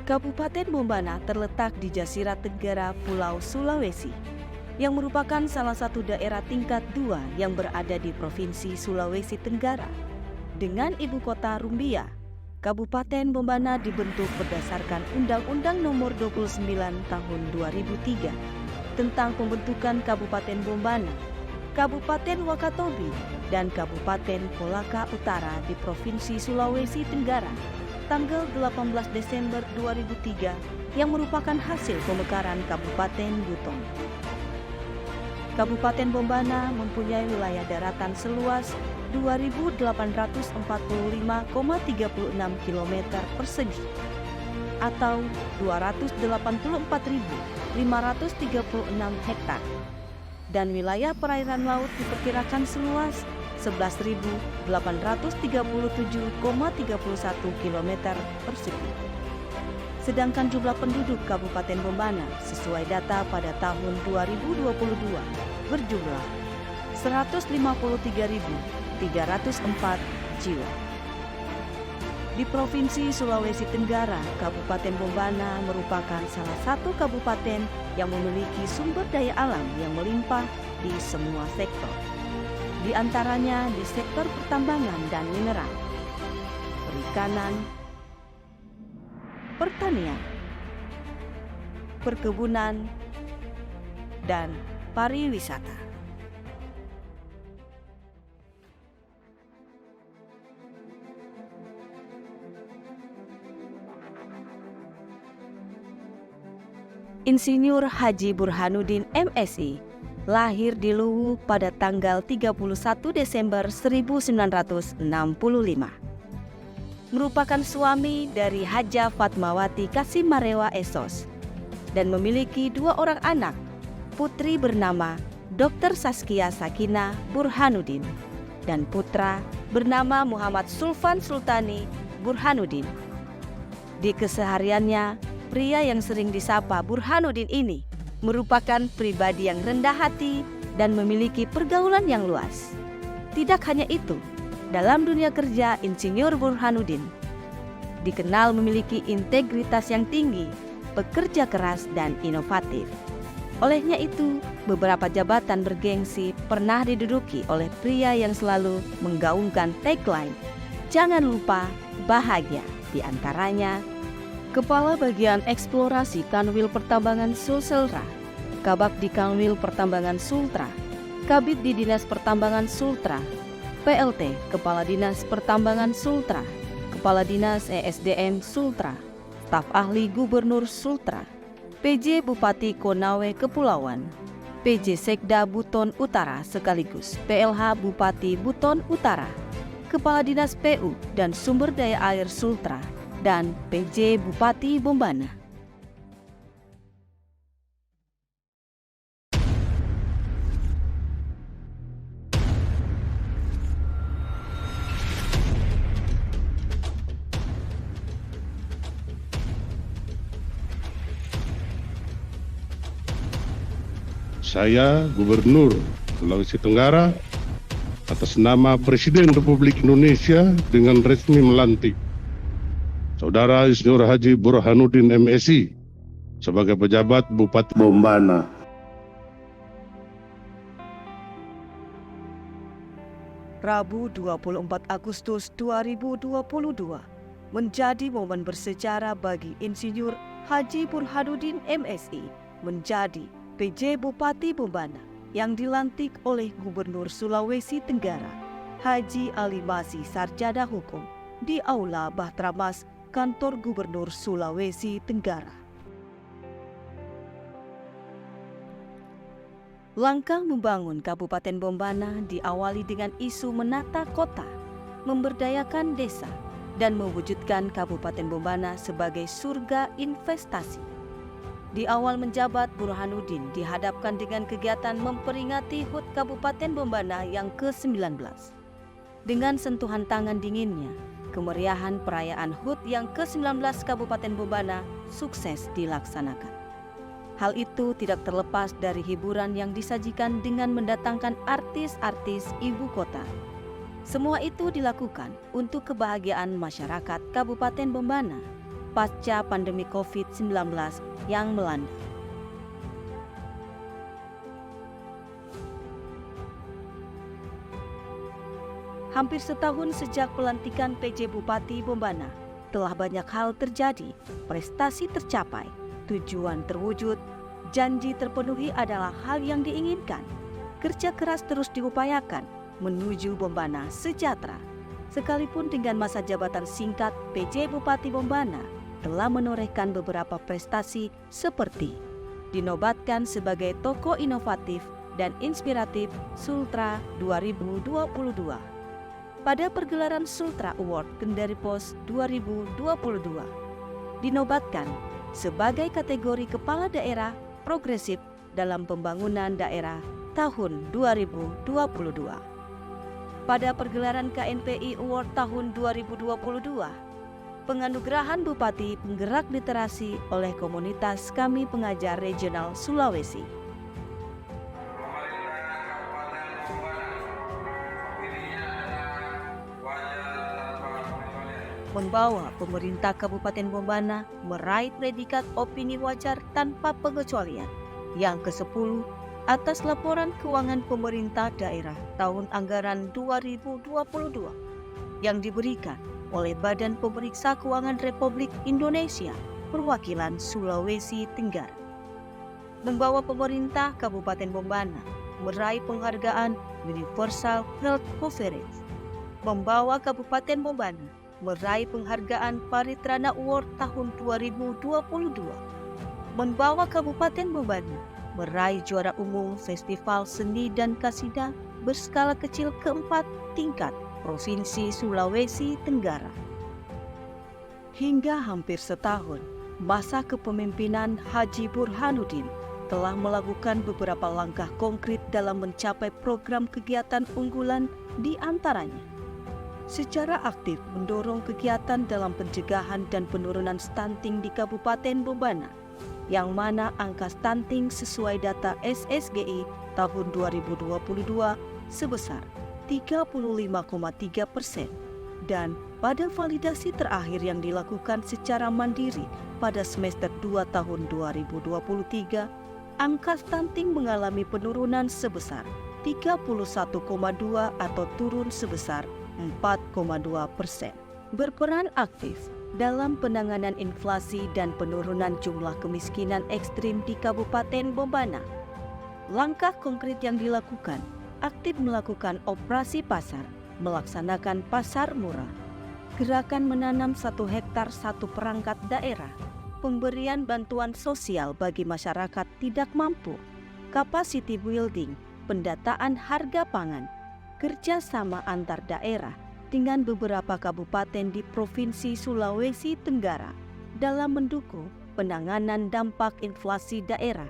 Kabupaten Bombana terletak di Jasirat Tenggara Pulau Sulawesi, yang merupakan salah satu daerah tingkat 2 yang berada di Provinsi Sulawesi Tenggara. Dengan ibu kota Rumbia, Kabupaten Bombana dibentuk berdasarkan Undang-Undang Nomor 29 Tahun 2003 tentang pembentukan Kabupaten Bombana, Kabupaten Wakatobi, dan Kabupaten Kolaka Utara di Provinsi Sulawesi Tenggara tanggal 18 Desember 2003 yang merupakan hasil pemekaran Kabupaten Buton. Kabupaten Bombana mempunyai wilayah daratan seluas 2.845,36 km persegi atau 284.536 hektar, dan wilayah perairan laut diperkirakan seluas 11.837,31 km persegi. Sedangkan jumlah penduduk Kabupaten Bombana sesuai data pada tahun 2022 berjumlah 153.304 jiwa. Di Provinsi Sulawesi Tenggara, Kabupaten Bombana merupakan salah satu kabupaten yang memiliki sumber daya alam yang melimpah di semua sektor. Di antaranya di sektor pertambangan dan mineral, perikanan, pertanian, perkebunan, dan pariwisata. Insinyur Haji Burhanuddin MSI lahir di Luwu pada tanggal 31 Desember 1965. Merupakan suami dari Haja Fatmawati Kasimarewa Esos dan memiliki 2 orang anak, putri bernama Dr. Saskia Sakina Burhanuddin dan putra bernama Muhammad Sulfan Sultani Burhanuddin. Di kesehariannya, pria yang sering disapa Burhanuddin ini merupakan pribadi yang rendah hati dan memiliki pergaulan yang luas. Tidak hanya itu, dalam dunia kerja, Insinyur Burhanuddin dikenal memiliki integritas yang tinggi, pekerja keras, dan inovatif. Olehnya itu, beberapa jabatan bergengsi pernah diduduki oleh pria yang selalu menggaungkan tagline, "Jangan lupa bahagia." Di antaranya, Kepala Bagian Eksplorasi Kanwil Pertambangan Sulselra, Kabak di Kanwil Pertambangan Sultra, Kabid di Dinas Pertambangan Sultra, PLT Kepala Dinas Pertambangan Sultra, Kepala Dinas ESDM Sultra, Staf Ahli Gubernur Sultra, PJ Bupati Konawe Kepulauan, PJ Sekda Buton Utara sekaligus PLH Bupati Buton Utara, Kepala Dinas PU dan Sumber Daya Air Sultra, dan PJ Bupati Bombana. Saya, Gubernur Sulawesi Tenggara, atas nama Presiden Republik Indonesia dengan resmi melantik Saudara Insinyur Haji Burhanuddin MSI sebagai pejabat Bupati Bombana. Rabu 24 Agustus 2022 menjadi momen bersejarah bagi Insinyur Haji Burhanuddin MSI menjadi PJ Bupati Bombana yang dilantik oleh Gubernur Sulawesi Tenggara Haji Ali Masih Sarjana Hukum di Aula Bahtramas Kantor Gubernur Sulawesi Tenggara. Langkah membangun Kabupaten Bombana diawali dengan isu menata kota, memberdayakan desa, dan mewujudkan Kabupaten Bombana sebagai surga investasi. Di awal menjabat, Burhanuddin dihadapkan dengan kegiatan memperingati HUT Kabupaten Bombana yang ke-19. Dengan sentuhan tangan dinginnya, kemeriahan perayaan HUT yang ke-19 Kabupaten Bombana sukses dilaksanakan. Hal itu tidak terlepas dari hiburan yang disajikan dengan mendatangkan artis-artis ibu kota. Semua itu dilakukan untuk kebahagiaan masyarakat Kabupaten Bombana. pasca pandemi COVID-19 yang melanda. Hampir setahun sejak pelantikan PJ Bupati Bombana, telah banyak hal terjadi, prestasi tercapai, tujuan terwujud, janji terpenuhi adalah hal yang diinginkan. Kerja keras terus diupayakan menuju Bombana sejahtera. Sekalipun dengan masa jabatan singkat, PJ Bupati Bombana telah menorehkan beberapa prestasi seperti dinobatkan sebagai tokoh inovatif dan inspiratif Sultra 2022 pada pergelaran Sultra Award Kendari Pos 2022, dinobatkan sebagai kategori Kepala Daerah Progresif dalam Pembangunan Daerah tahun 2022. Pada pergelaran KNPI Award tahun 2022, penganugerahan Bupati Penggerak Literasi oleh komunitas Kami Pengajar Regional Sulawesi. Membawa pemerintah Kabupaten Bombana meraih predikat opini wajar tanpa pengecualian yang ke-10 atas laporan keuangan pemerintah daerah tahun anggaran 2022 yang diberikan oleh Badan Pemeriksa Keuangan Republik Indonesia Perwakilan Sulawesi Tenggara. Membawa pemerintah Kabupaten Bombana meraih penghargaan Universal Health Coverage. Membawa Kabupaten Bombana meraih penghargaan Paritrana Award tahun 2022. Membawa Kabupaten Bombana meraih juara umum Festival Seni dan Kasidah berskala kecil keempat tingkat Provinsi Sulawesi Tenggara. Hingga hampir setahun, masa kepemimpinan Haji Burhanuddin telah melakukan beberapa langkah konkret dalam mencapai program kegiatan unggulan, di antaranya secara aktif mendorong kegiatan dalam pencegahan dan penurunan stunting di Kabupaten Bombana, yang mana angka stunting sesuai data SSGI tahun 2022 sebesar 35,3%, dan pada validasi terakhir yang dilakukan secara mandiri pada semester 2 tahun 2023, angka stunting mengalami penurunan sebesar 31,2 atau turun sebesar 4,2%. Berperan aktif dalam penanganan inflasi dan penurunan jumlah kemiskinan ekstrim di Kabupaten Bombana. Langkah konkret yang dilakukan, aktif melakukan operasi pasar, melaksanakan pasar murah, gerakan menanam 1 hektar 1 perangkat daerah, pemberian bantuan sosial bagi masyarakat tidak mampu, capacity building, pendataan harga pangan, kerjasama antar daerah dengan beberapa kabupaten di Provinsi Sulawesi Tenggara dalam mendukung penanganan dampak inflasi daerah,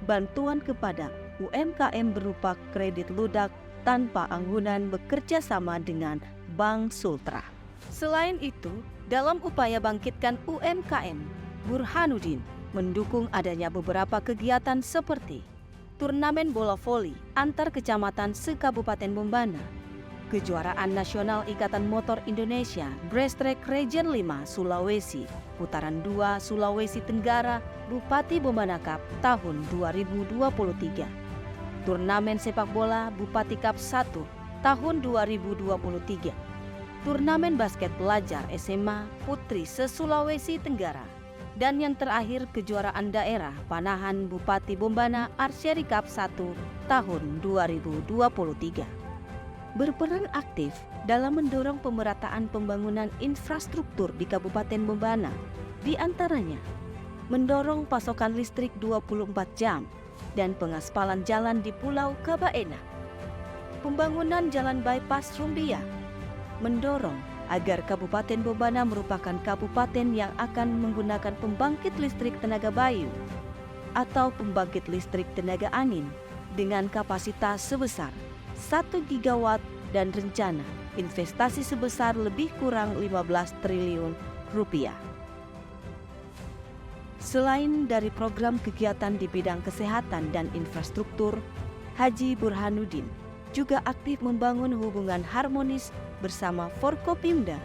bantuan kepada UMKM berupa kredit ludak tanpa anggunan bekerja sama dengan Bank Sultra. Selain itu, dalam upaya bangkitkan UMKM, Burhanuddin mendukung adanya beberapa kegiatan seperti turnamen bola voli antar kecamatan se-Kabupaten Bombana, kejuaraan nasional Ikatan Motor Indonesia Breast Track Region 5 Sulawesi, putaran 2 Sulawesi Tenggara Bupati Bombana Cup tahun 2023, turnamen sepak bola Bupati Cup 1 tahun 2023, turnamen basket pelajar SMA Putri se-Sulawesi Tenggara, dan yang terakhir kejuaraan daerah Panahan Bupati Bombana Archery Cup 1 tahun 2023. Berperan aktif dalam mendorong pemerataan pembangunan infrastruktur di Kabupaten Bombana, di antaranya mendorong pasokan listrik 24 jam dan pengaspalan jalan di Pulau Kabaena, pembangunan jalan bypass Rumbia, mendorong agar Kabupaten Bombana merupakan kabupaten yang akan menggunakan pembangkit listrik tenaga bayu atau pembangkit listrik tenaga angin dengan kapasitas sebesar 1 gigawatt dan rencana investasi sebesar lebih kurang 15 triliun rupiah. Selain dari program kegiatan di bidang kesehatan dan infrastruktur, Haji Burhanuddin juga aktif membangun hubungan harmonis bersama Forkopimda,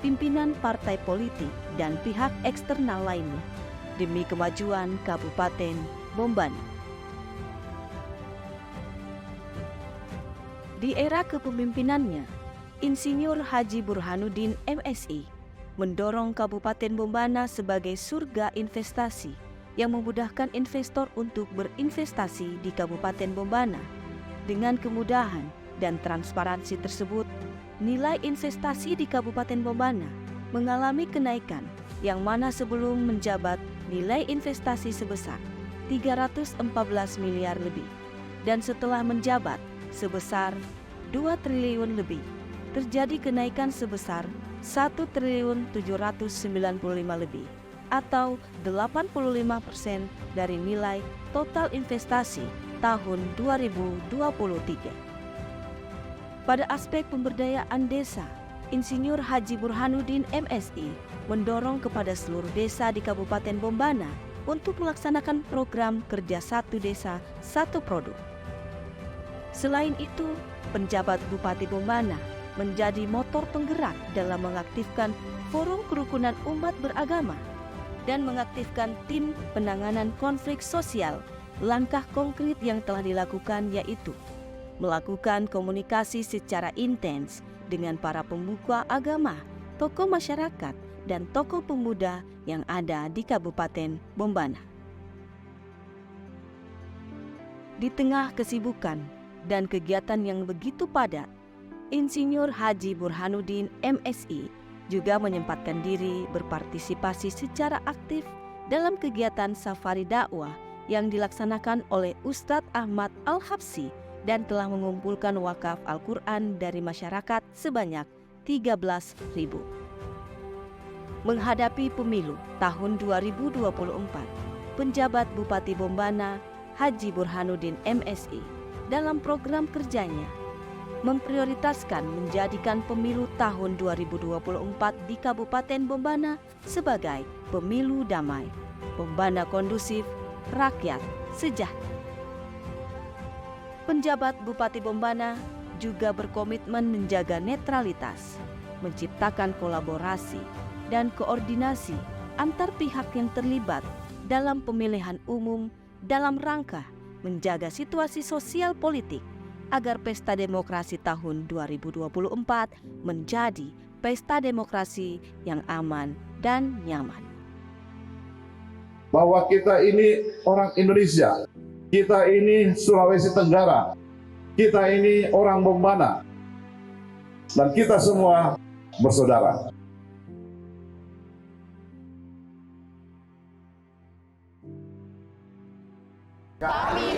pimpinan partai politik dan pihak eksternal lainnya demi kemajuan Kabupaten Bombana. Di era kepemimpinannya, Insinyur Haji Burhanuddin MSI mendorong Kabupaten Bombana sebagai surga investasi yang memudahkan investor untuk berinvestasi di Kabupaten Bombana. Dengan kemudahan dan transparansi tersebut, nilai investasi di Kabupaten Bombana mengalami kenaikan yang mana sebelum menjabat nilai investasi sebesar 314 miliar lebih dan setelah menjabat sebesar 2 triliun lebih, terjadi kenaikan sebesar 1.795 lebih atau 85% dari nilai total investasi tahun 2023. Pada aspek pemberdayaan desa, Insinyur Haji Burhanuddin MSI mendorong kepada seluruh desa di Kabupaten Bombana untuk melaksanakan program kerja satu desa satu produk. Selain itu, penjabat Bupati Bombana menjadi motor penggerak dalam mengaktifkan forum kerukunan umat beragama dan mengaktifkan tim penanganan konflik sosial. Langkah konkret yang telah dilakukan yaitu melakukan komunikasi secara intens dengan para pembuka agama, tokoh masyarakat, dan tokoh pemuda yang ada di Kabupaten Bombana. Di tengah kesibukan dan kegiatan yang begitu padat, Insinyur Haji Burhanuddin MSI juga menyempatkan diri berpartisipasi secara aktif dalam kegiatan safari dakwah yang dilaksanakan oleh Ustadz Ahmad Al-Habsyi dan telah mengumpulkan wakaf Al-Quran dari masyarakat sebanyak 13.000. Menghadapi pemilu tahun 2024, penjabat Bupati Bombana Haji Burhanuddin MSI dalam program kerjanya memprioritaskan menjadikan pemilu tahun 2024 di Kabupaten Bombana sebagai pemilu damai, Bombana kondusif, rakyat sejahtera. Penjabat Bupati Bombana juga berkomitmen menjaga netralitas, menciptakan kolaborasi dan koordinasi antar pihak yang terlibat dalam pemilihan umum dalam rangka menjaga situasi sosial politik agar pesta demokrasi tahun 2024 menjadi pesta demokrasi yang aman dan nyaman. Bahwa kita ini orang Indonesia, kita ini Sulawesi Tenggara, kita ini orang Bombana, dan kita semua bersaudara. Kami